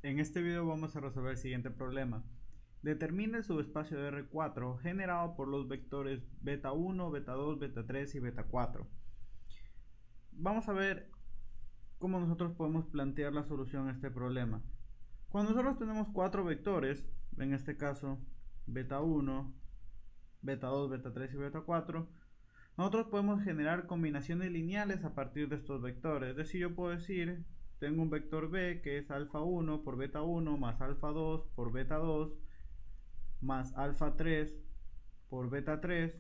En este video vamos a resolver el siguiente problema. Determine el subespacio de R4 generado por los vectores beta 1, beta 2, beta 3 y beta 4. Vamos a ver cómo nosotros podemos plantear la solución a este problema. Cuando nosotros tenemos cuatro vectores, en este caso beta 1, beta 2, beta 3 y beta 4, nosotros podemos generar combinaciones lineales a partir de estos vectores. Es decir, yo puedo decir, tengo un vector b que es alfa 1 por beta 1 más alfa 2 por beta 2 más alfa 3 por beta 3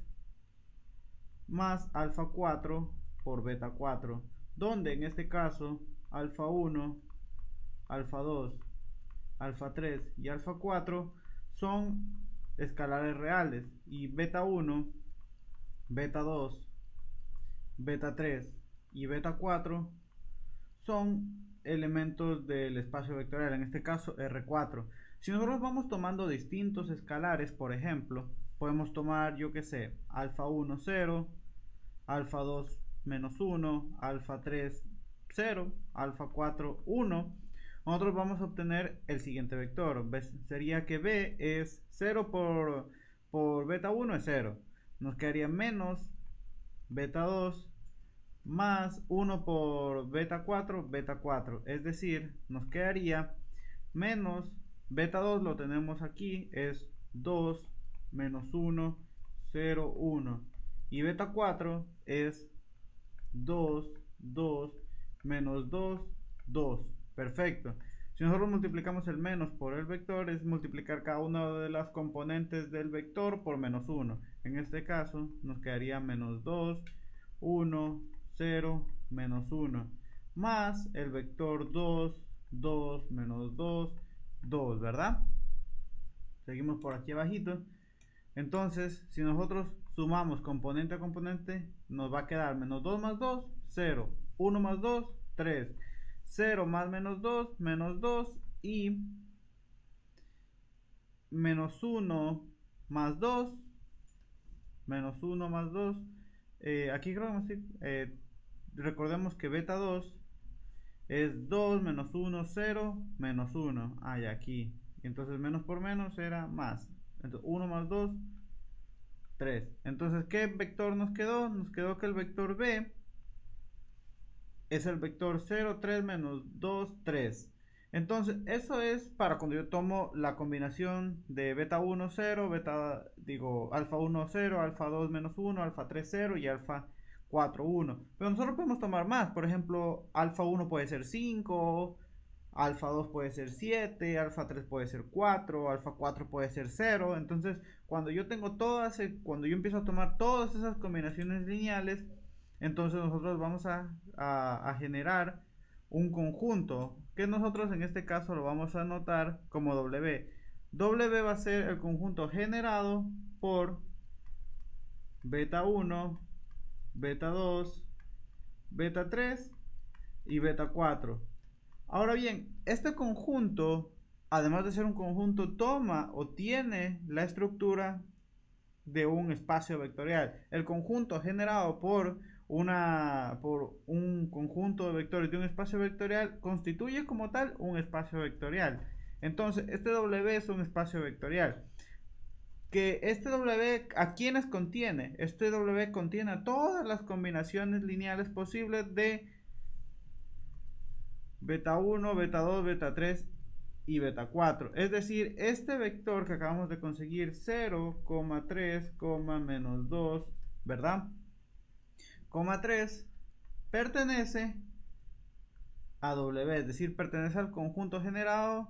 más alfa 4 por beta 4, donde en este caso alfa 1, alfa 2, alfa 3 y alfa 4 son escalares reales y beta 1, beta 2, beta 3 y beta 4 son elementos del espacio vectorial, en este caso R4. Si nosotros vamos tomando distintos escalares, por ejemplo, podemos tomar, yo que sé, alfa 1, 0, alfa 2, menos 1, alfa 3, 0, alfa 4, 1. Nosotros vamos a obtener el siguiente vector. Sería que B es 0 por beta 1 es 0. Nos quedaría menos beta 2 más 1 por beta 4, beta 4. Es decir, nos quedaría menos beta 2, lo tenemos aquí, es 2 menos 1, 0, 1. Y beta 4 es 2, 2, menos 2, 2. Perfecto. Si nosotros multiplicamos el menos por el vector, es multiplicar cada una de las componentes del vector por menos 1. En este caso, nos quedaría menos 2, 1, 0, menos 1. Más el vector 2, 2, menos 2, 2, ¿verdad? Seguimos por aquí abajito. Entonces, si nosotros sumamos componente a componente, nos va a quedar menos 2 más 2, 0. 1 más 2, 3. 0 más menos 2 y menos 1 más 2, menos 1 más 2. Aquí creo que recordemos que beta 2 es 2 menos 1, 0, menos 1. Y aquí. Entonces menos por menos era más. Entonces 1 más 2, 3. Entonces, ¿qué vector nos quedó? Nos quedó que el vector B es el vector 0, 3 menos 2, 3. Entonces, eso es para cuando yo tomo la combinación de beta 1, 0, alfa 1, 0, alfa 2 menos 1, alfa 3, 0 y alfa 4, 1. Pero nosotros podemos tomar más. Por ejemplo, alfa 1 puede ser 5, alfa 2 puede ser 7, alfa 3 puede ser 4, alfa 4 puede ser 0. Entonces, cuando yo empiezo a tomar todas esas combinaciones lineales, entonces nosotros vamos a generar un conjunto que nosotros en este caso lo vamos a anotar como W. W va a ser el conjunto generado por beta 1, beta 2, beta 3 y beta 4. Ahora bien, este conjunto, además de ser un conjunto, toma o tiene la estructura de un espacio vectorial. El conjunto generado por un conjunto de vectores de un espacio vectorial constituye como tal un espacio vectorial. Entonces, este W es un espacio vectorial. Que este W, ¿a quiénes contiene? Este W contiene a todas las combinaciones lineales posibles de beta 1, beta 2, beta 3 y beta 4. Es decir, este vector que acabamos de conseguir, 0, 3, menos 2, ¿verdad? 3 pertenece a W, es decir, pertenece al conjunto generado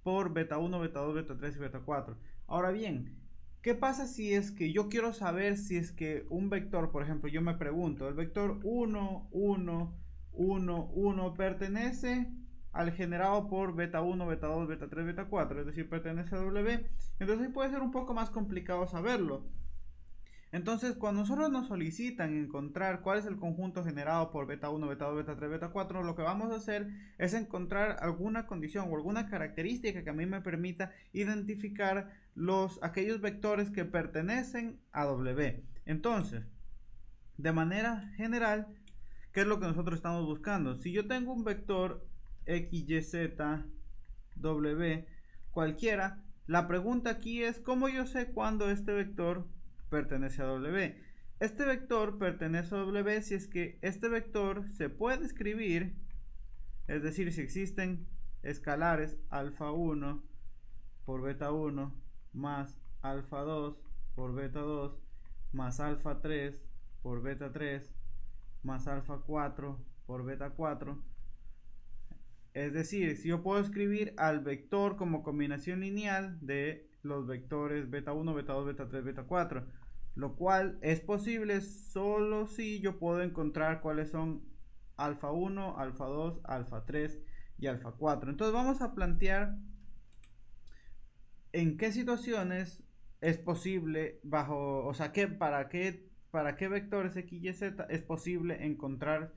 por beta 1, beta 2, beta 3 y beta 4. Ahora bien, ¿qué pasa si es que yo quiero saber si es que un vector, por ejemplo, yo me pregunto, el vector 1, 1, 1, 1 pertenece al generado por beta 1, beta 2, beta 3, beta 4, es decir, pertenece a W? Entonces puede ser un poco más complicado saberlo. Entonces, cuando nosotros nos solicitan encontrar cuál es el conjunto generado por beta 1, beta 2, beta 3, beta 4, lo que vamos a hacer es encontrar alguna condición o alguna característica que a mí me permita identificar aquellos vectores que pertenecen a W. Entonces, de manera general, ¿qué es lo que nosotros estamos buscando? Si yo tengo un vector x, y, z W, cualquiera. La pregunta aquí es, ¿cómo yo sé cuándo este vector pertenece a W? Este vector pertenece a W si es que este vector se puede escribir, es decir, si existen escalares alfa 1 por beta 1 más alfa 2 por beta 2 más alfa 3 por beta 3 más alfa 4 por beta 4. Es decir, si yo puedo escribir al vector como combinación lineal de los vectores beta 1, beta 2, beta 3, beta 4, lo cual es posible solo si yo puedo encontrar cuáles son alfa 1, alfa 2, alfa 3 y alfa 4. Entonces vamos a plantear en qué situaciones es posible bajo, o sea, para qué vectores x, y, z es posible encontrar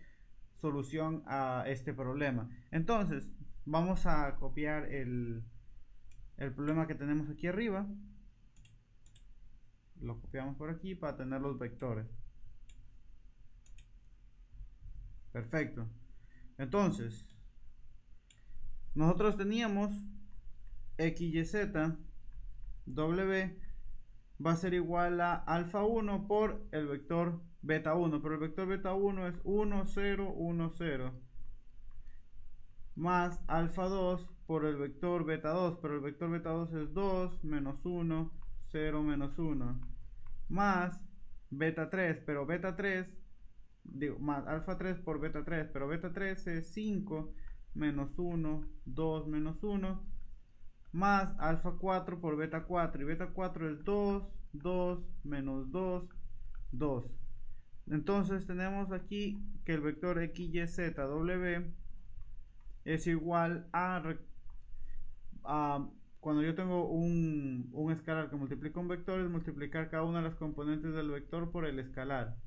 solución a este problema. Entonces, vamos a copiar el problema que tenemos aquí arriba. Lo copiamos por aquí para tener los vectores. Perfecto. Entonces, nosotros teníamos x, y, z, w va a ser igual a alfa 1 por el vector beta 1, pero el vector beta 1 es 1, 0, 1, 0, más alfa 2 por el vector beta 2, pero el vector beta 2 es 2, menos 1, 0, menos 1, más beta 3, pero beta 3, digo, más alfa 3 por beta 3, pero beta 3 es 5, menos 1, 2, menos 1, más alfa 4 por beta 4, y beta 4 es 2, 2, menos 2, 2. Entonces tenemos aquí que el vector x, y, z, w es igual a cuando yo tengo un escalar que multiplica un vector, es multiplicar cada una de las componentes del vector por el escalar.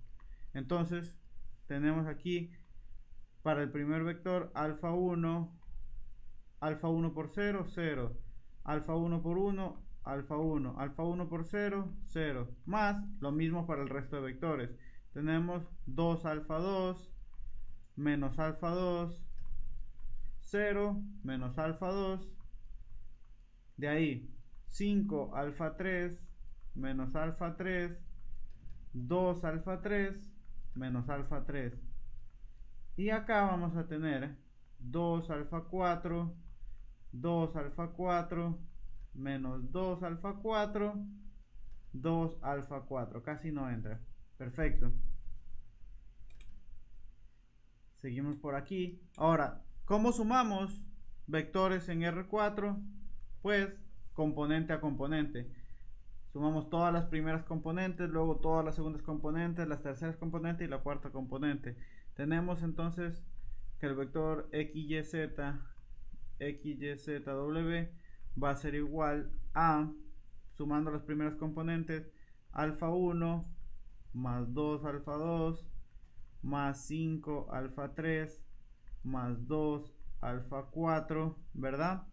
Entonces tenemos aquí para el primer vector alfa 1 por 0, 0, alfa 1 por 1, alfa 1, alfa 1 por 0, 0, más lo mismo para el resto de vectores. Tenemos 2 alfa 2 menos alfa 2, 0 menos alfa 2, de ahí 5 alfa 3 menos alfa 3, 2 alfa 3 menos alfa 3. Y acá vamos a tener 2 alfa 4, 2 alfa 4, menos 2 alfa 4, 2 alfa 4. Casi no entra. Perfecto. Seguimos por aquí. Ahora, ¿cómo sumamos vectores en R4? Pues componente a componente. Sumamos todas las primeras componentes, luego todas las segundas componentes, las terceras componentes y la cuarta componente. Tenemos entonces que el vector x, y, z, w va a ser igual a, sumando las primeras componentes, alfa 1 más 2 alfa 2 más 5 alfa 3 más 2 alfa 4, ¿verdad?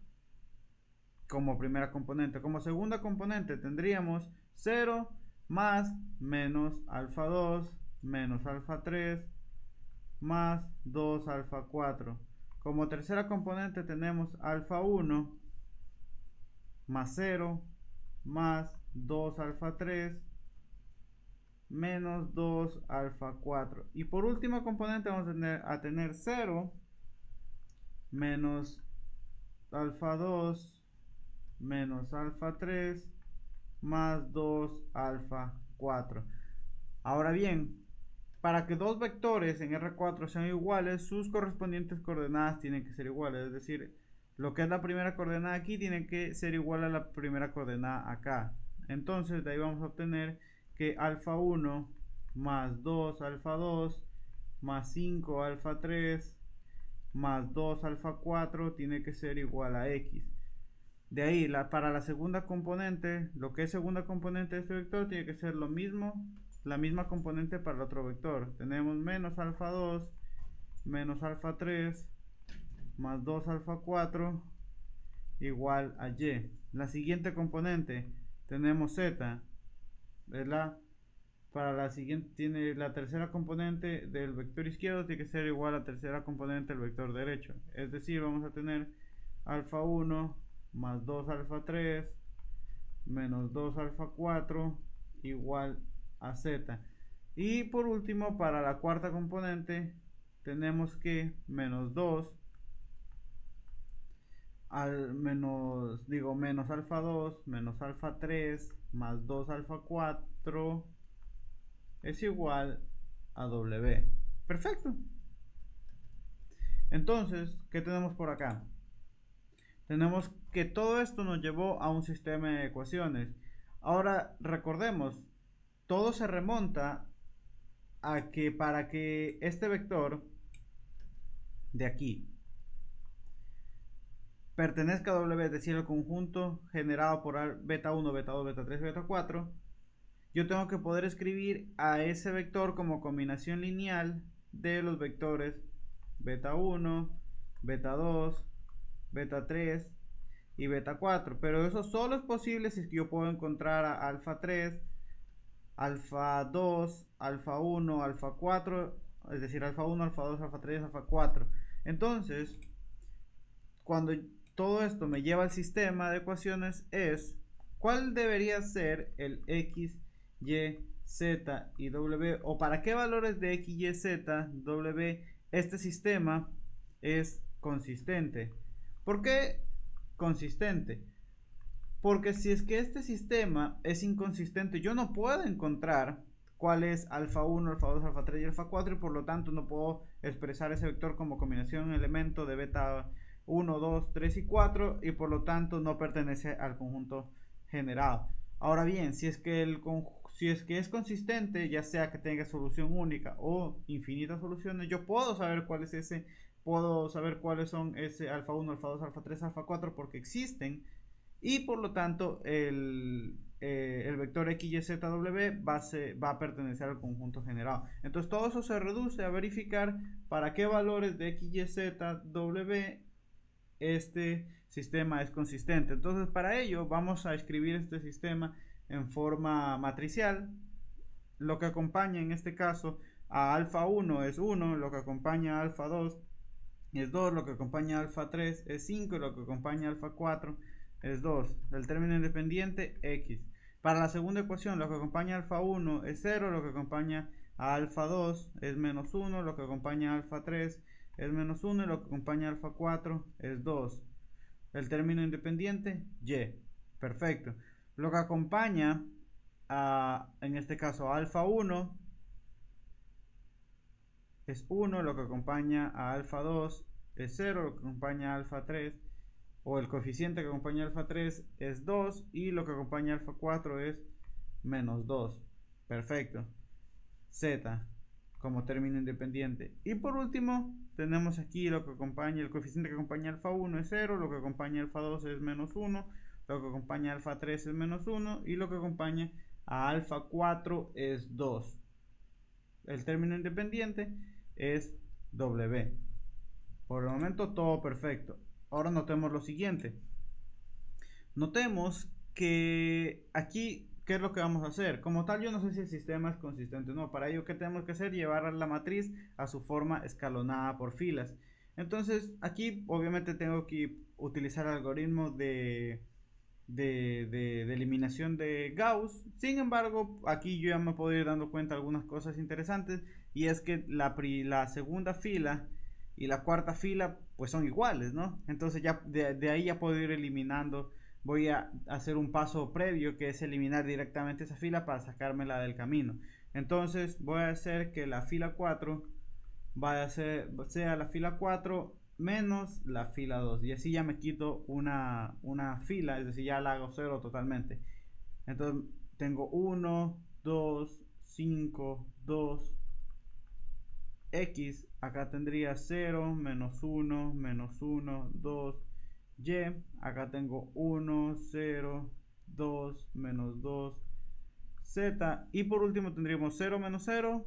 Como primera componente. Como segunda componente tendríamos 0 más menos alfa 2 menos alfa 3 más 2 alfa 4. Como tercera componente tenemos alfa 1 más 0 más 2 alfa 3 menos 2 alfa 4. Y por última componente vamos a tener 0 menos alfa 2 menos alfa 3 más 2 alfa 4. Ahora bien, para que dos vectores en R4 sean iguales, sus correspondientes coordenadas tienen que ser iguales. Es decir, lo que es la primera coordenada aquí tiene que ser igual a la primera coordenada acá. Entonces de ahí vamos a obtener que alfa 1 más 2 alfa 2 más 5 alfa 3 más 2 alfa 4 tiene que ser igual a x. De ahí, para la segunda componente, lo que es segunda componente de este vector tiene que ser lo mismo, la misma componente para el otro vector. Tenemos menos alfa 2 menos alfa 3 más 2 alfa 4 igual a y. La siguiente componente tenemos z, ¿verdad? Para la siguiente, tiene la tercera componente del vector izquierdo tiene que ser igual a la tercera componente del vector derecho. Es decir, vamos a tener alfa 1 más 2 alfa 3 menos 2 alfa 4 igual a z. Y por último, para la cuarta componente, tenemos que menos 2 menos alfa 2 menos alfa 3 más 2 alfa 4 es igual a W. Perfecto. Entonces, ¿qué tenemos por acá? Tenemos que todo esto nos llevó a un sistema de ecuaciones. Ahora recordemos, todo se remonta a que para que este vector de aquí pertenezca a W, es decir, el conjunto generado por beta 1, beta 2, beta 3, beta 4, yo tengo que poder escribir a ese vector como combinación lineal de los vectores beta 1, beta 2, beta 3 y beta 4. Pero eso solo es posible si es que yo puedo encontrar a alfa 3, alfa 2, alfa 1, alfa 4, es decir, alfa 1, alfa 2, alfa 3, alfa 4. Entonces, cuando todo esto me lleva al sistema de ecuaciones es cuál debería ser el x, y, z y w, o para qué valores de x, y, z, w este sistema es consistente. ¿Por qué consistente? Porque si es que este sistema es inconsistente, yo no puedo encontrar cuál es alfa 1, alfa 2, alfa 3 y alfa 4, y por lo tanto no puedo expresar ese vector como combinación elemento de beta 1, 2, 3 y 4, y por lo tanto no pertenece al conjunto generado. Ahora bien, si es que es consistente, ya sea que tenga solución única o infinitas soluciones, yo puedo saber cuál es ese, puedo saber cuáles son ese alfa 1, alfa 2, alfa 3, alfa 4 porque existen, y por lo tanto el vector x, y, z, w va a pertenecer al conjunto generado. Entonces todo eso se reduce a verificar para qué valores de x, y, z, w este sistema es consistente. Entonces para ello vamos a escribir este sistema en forma matricial. Lo que acompaña en este caso a alfa 1 es 1, lo que acompaña a alfa 2 es 2, lo que acompaña a alfa 3 es 5 y lo que acompaña a alfa 4 es 2. El término independiente x. Para la segunda ecuación, lo que acompaña a alfa 1 es 0, lo que acompaña a alfa 2 es menos 1, lo que acompaña a alfa 3 es menos 1 y lo que acompaña a alfa 4 es 2. El término independiente, y. Perfecto. Lo que acompaña en este caso, a alfa 1 es 1, lo que acompaña a alfa 2 es 0, lo que acompaña a alfa 3, o el coeficiente que acompaña a alfa 3 es 2, y lo que acompaña a alfa 4 es menos 2. Perfecto. Z como término independiente. Y por último, tenemos aquí lo que acompaña, el coeficiente que acompaña a alfa 1 es 0, lo que acompaña a alfa 2 es menos 1, lo que acompaña a alfa 3 es menos 1, y lo que acompaña a alfa 4 es 2. El término independiente es W. Por el momento todo perfecto. Ahora notemos lo siguiente. Notemos que aquí, ¿qué es lo que vamos a hacer? Como tal, yo no sé si el sistema es consistente o no. Para ello, ¿qué tenemos que hacer? Llevar a la matriz a su forma escalonada por filas. Entonces, aquí obviamente tengo que utilizar el algoritmo de eliminación de Gauss. Sin embargo, aquí yo ya me puedo ir dando cuenta de algunas cosas interesantes, y es que la segunda fila y la cuarta fila pues son iguales, ¿no? Entonces ya de ahí ya puedo ir eliminando. Voy a hacer un paso previo, que es eliminar directamente esa fila para sacármela del camino. Entonces voy a hacer que la fila 4 sea la fila 4 menos la fila 2, y así ya me quito una fila, es decir, ya la hago cero totalmente. Entonces tengo 1, 2, 5, 2, x, acá tendría 0, menos 1, menos 1, 2, y, acá tengo 1, 0, 2, menos 2, z, y por último tendríamos 0, menos 0,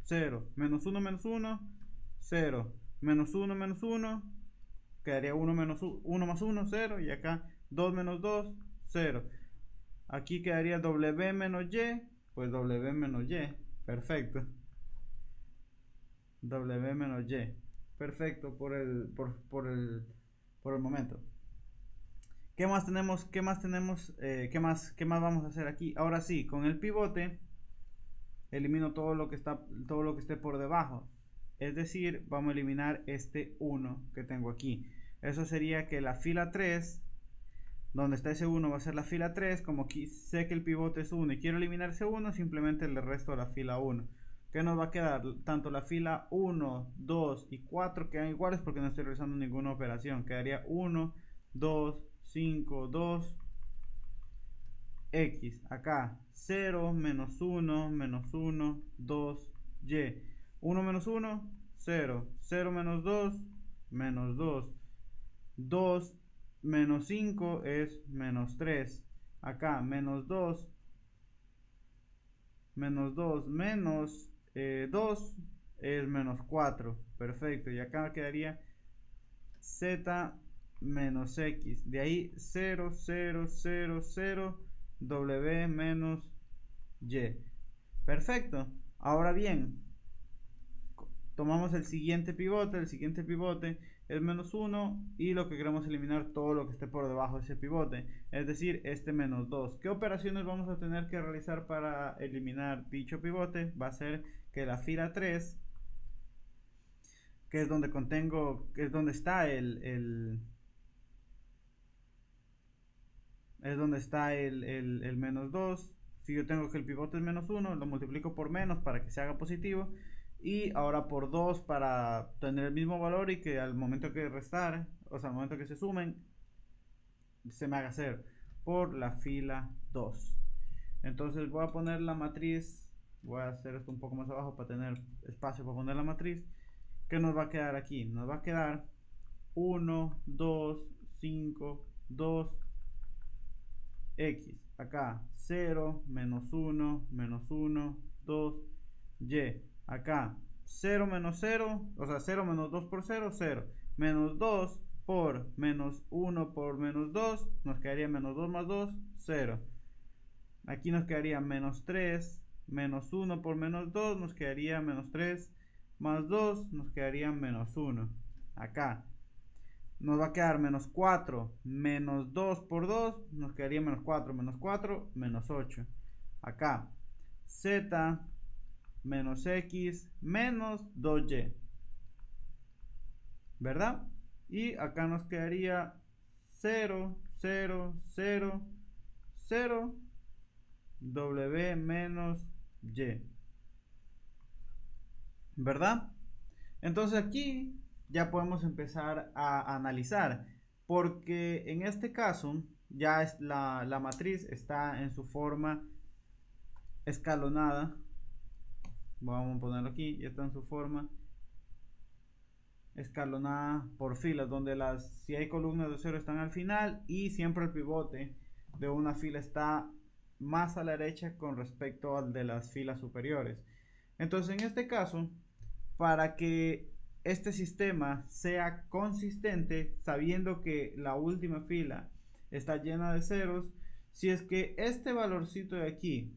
0, menos 1, menos 1, 0, menos 1, menos 1, quedaría 1, menos 1 más 1, 0, y acá 2 menos 2, 0. Aquí quedaría W menos Y, pues W menos Y, perfecto. W menos Y, perfecto por el momento. ¿Qué más tenemos? ¿Qué más vamos a hacer aquí? Ahora sí, con el pivote elimino todo lo que esté por debajo. Es decir, vamos a eliminar este 1 que tengo aquí. Eso sería que la fila 3, donde está ese 1 va a ser la fila 3. Como aquí sé que el pivote es 1 y quiero eliminar ese 1, simplemente le resto a la fila 1. ¿Qué nos va a quedar? Tanto la fila 1, 2 y 4 quedan iguales porque no estoy realizando ninguna operación. Quedaría 1, 2, 5, 2, X. Acá 0, menos 1, menos 1, 2, Y. 1 menos 1, 0. 0 menos 2, menos 2. 2 menos 5 es menos 3. Acá menos 2, menos 2, menos 2 es menos 4. Perfecto. Y acá quedaría Z menos X. De ahí 0, 0, 0, 0, W menos Y. Perfecto. Ahora bien, tomamos el siguiente pivote es menos 1 y lo que queremos eliminar todo lo que esté por debajo de ese pivote, es decir, este menos 2. ¿Qué operaciones vamos a tener que realizar para eliminar dicho pivote? Va a ser que la fila 3, que es donde está el menos 2. Si yo tengo que el pivote es menos 1, lo multiplico por menos para que se haga positivo. Y ahora por 2 para tener el mismo valor y que al momento que restar, o sea, al momento que se sumen, se me haga 0 por la fila 2. Entonces voy a poner la matriz, voy a hacer esto un poco más abajo para tener espacio para poner la matriz. ¿Qué nos va a quedar aquí? Nos va a quedar 1, 2, 5, 2, X. Acá 0, menos 1, menos 1, 2, Y. Acá 0 menos 0, o sea 0 menos 2 por 0, 0. Menos 2 por menos 1 por menos 2, nos quedaría menos 2 más 2, 0. Aquí nos quedaría menos 3, menos 1 por menos 2, nos quedaría menos 3, más 2, nos quedaría menos 1. Acá nos va a quedar menos 4, menos 2 por 2, nos quedaría menos 4, menos 8. Acá, Z, menos X, menos 2Y. ¿Verdad? Y acá nos quedaría 0, 0, 0, 0, W menos Y. ¿Verdad? Entonces aquí ya podemos empezar a analizar, porque en este caso ya es la matriz está en su forma escalonada. Vamos a ponerlo aquí, ya está en su forma escalonada por filas, donde si hay columnas de 0 están al final y siempre el pivote de una fila está más a la derecha con respecto al de las filas superiores. Entonces en este caso, para que este sistema sea consistente, sabiendo que la última fila está llena de ceros, si es que este valorcito de aquí,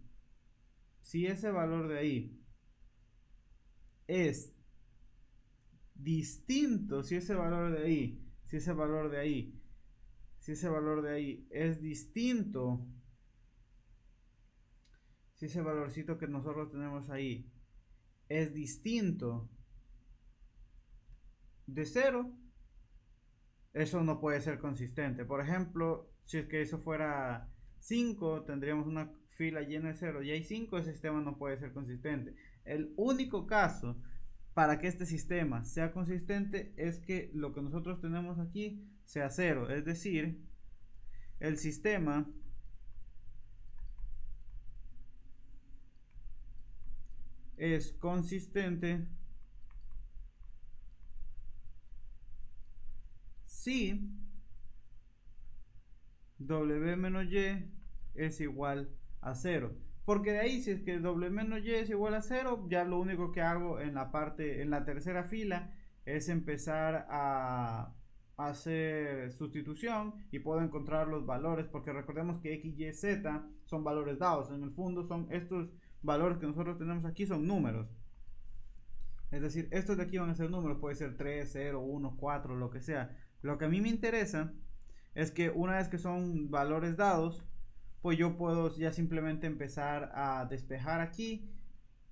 si ese valor de ahí es distinto, si ese valor de ahí es distinto, si ese valorcito que nosotros tenemos ahí es distinto de 0, eso no puede ser consistente. Por ejemplo, si es que eso fuera 5, tendríamos una fila llena de 0 y hay 5, ese sistema no puede ser consistente. El único caso para que este sistema sea consistente es que lo que nosotros tenemos aquí sea 0, es decir, el sistema es consistente si W menos Y es igual a 0. Porque de ahí, si es que W menos Y es igual a 0, ya lo único que hago en la tercera fila, es empezar a hacer sustitución y puedo encontrar los valores, porque recordemos que X, Y, Z son valores dados. En el fondo son estos valores que nosotros tenemos aquí son números. Es decir, estos de aquí van a ser números, puede ser 3, 0, 1, 4, lo que sea. Lo que a mí me interesa es que una vez que son valores dados, pues yo puedo ya simplemente empezar a despejar aquí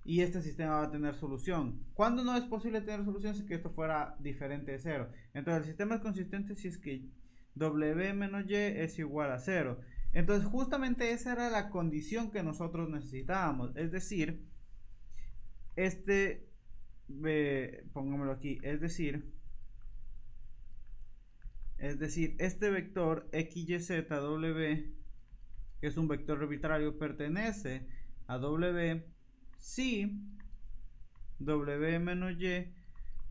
y este sistema va a tener solución. ¿Cuándo no es posible tener solución? Si que esto fuera diferente de 0. Entonces el sistema es consistente si es que W menos Y es igual a 0. Entonces justamente esa era la condición que nosotros necesitábamos. Es decir, pongámoslo aquí, es decir, este vector XYZW, que es un vector arbitrario, pertenece a W si W menos Y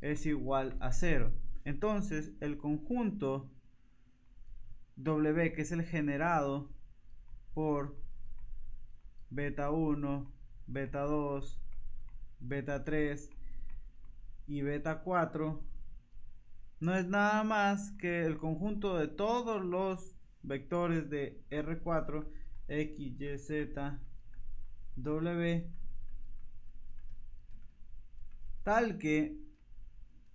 es igual a 0. Entonces el conjunto W, que es el generado por beta 1, beta 2, beta 3 y beta 4, no es nada más que el conjunto de todos los vectores de R4, X, Y, Z, W, tal que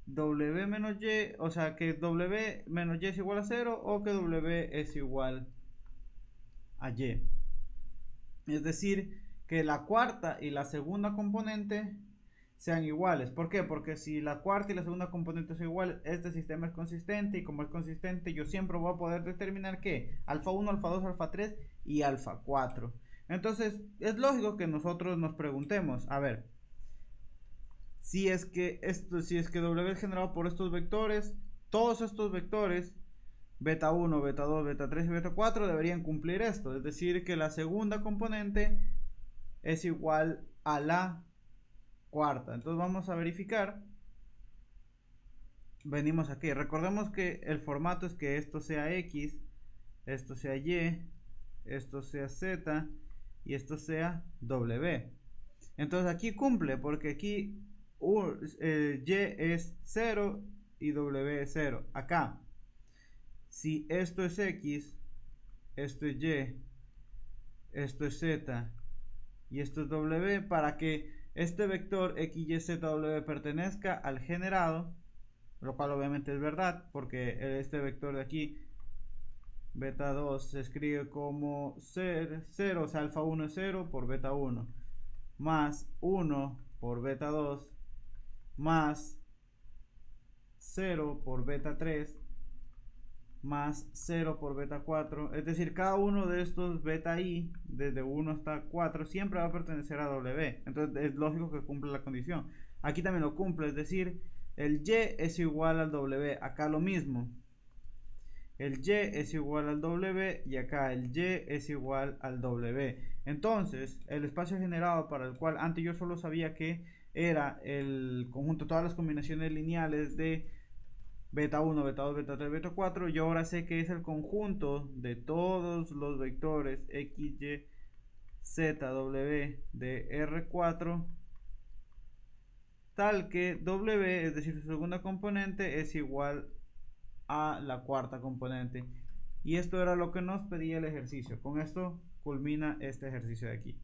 W menos Y, o sea que W menos Y es igual a 0 o que W es igual a Y. Es decir, que la cuarta y la segunda componente sean iguales. ¿Por qué? Porque si la cuarta y la segunda componente son iguales, este sistema es consistente, y como es consistente, yo siempre voy a poder determinar que alfa 1, alfa 2, alfa 3 y alfa 4. Entonces, es lógico que nosotros nos preguntemos, a ver, si es que W es generado por estos vectores, todos estos vectores, beta 1, beta 2, beta 3 y beta 4, deberían cumplir esto. Es decir, que la segunda componente es igual a la cuarta. Entonces vamos a verificar. Venimos aquí. Recordemos que el formato es que esto sea X, esto sea Y, esto sea Z y esto sea W. Entonces aquí cumple porque aquí Y es 0 y W es 0. Acá, si esto es X, esto es Y, esto es Z y esto es W, para que este vector X, Y, Z, W pertenezca al generado, lo cual obviamente es verdad, porque este vector de aquí, beta 2, se escribe como 0, o sea, alfa 1 es 0 por beta 1, más 1 por beta 2, más 0 por beta 3, más 0 por beta 4. Es decir, cada uno de estos beta i, desde 1 hasta 4, siempre va a pertenecer a W. Entonces es lógico que cumple la condición. Aquí también lo cumple, es decir, el Y es igual al W. Acá lo mismo. El Y es igual al W y acá el Y es igual al W. Entonces, el espacio generado, para el cual antes yo solo sabía que era el conjunto de todas las combinaciones lineales de beta 1, beta 2, beta 3, beta 4, yo ahora sé que es el conjunto de todos los vectores X, Y, Z, W de R4, tal que W, es decir, su segunda componente, es igual a la cuarta componente. Y esto era lo que nos pedía el ejercicio. Con esto culmina este ejercicio de aquí.